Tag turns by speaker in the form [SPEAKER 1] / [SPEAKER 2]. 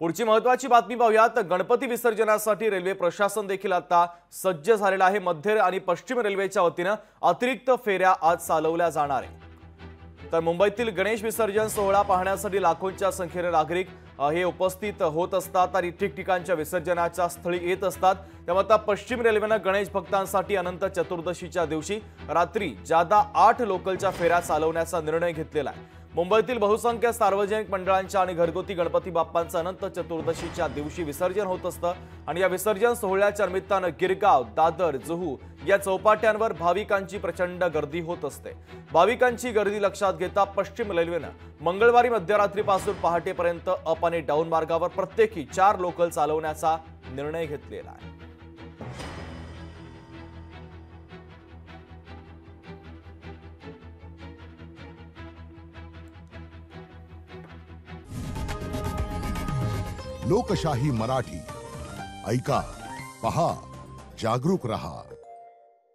[SPEAKER 1] पुढची महत्त्वाची बातमी पाहूयात। गणपती विसर्जनासाठी रेल्वे प्रशासन देखील आता सज्ज झालेलं आहे। मध्य आणि पश्चिम रेल्वेच्या वतीने अतिरिक्त फेऱ्या आज चालवल्या जाणार आहेत। तर मुंबईतील गणेश विसर्जन सोहळा पाहण्यासाठी लाखोंच्या संख्येने नागरिक हे उपस्थित होत असतात आणि ठिकठिकाणच्या विसर्जनाच्या स्थळी येत असतात। त्यामुळे आता पश्चिम रेल्वेने गणेश भक्तांसाठी अनंत चतुर्दशीच्या दिवशी रात्री जादा 8 लोकलच्या फेऱ्या चालवण्याचा निर्णय घेतलेला आहे। मुंबईतील बहुसंख्य सार्वजनिक मंडळांच्या आणि घरगुती गणपती बाप्पांचं अनंत चतुर्दशीच्या दिवशी विसर्जन होत असतं आणि या विसर्जन सोहळ्याच्या निमित्ताने गिरगाव, दादर, जुहू या चौपाट्यांवर भाविकांची प्रचंड गर्दी होत असते। भाविकांची गर्दी लक्षात घेता पश्चिम रेल्वेने मंगळवारी मध्यरात्रीपासून पहाटेपर्यंत अप आणि डाऊन मार्गावर प्रत्येकी 4 लोकल चालवण्याचा निर्णय घेतलेला आहे।
[SPEAKER 2] लोकशाही मराठी ऐका, पहा, जागरूक रहा।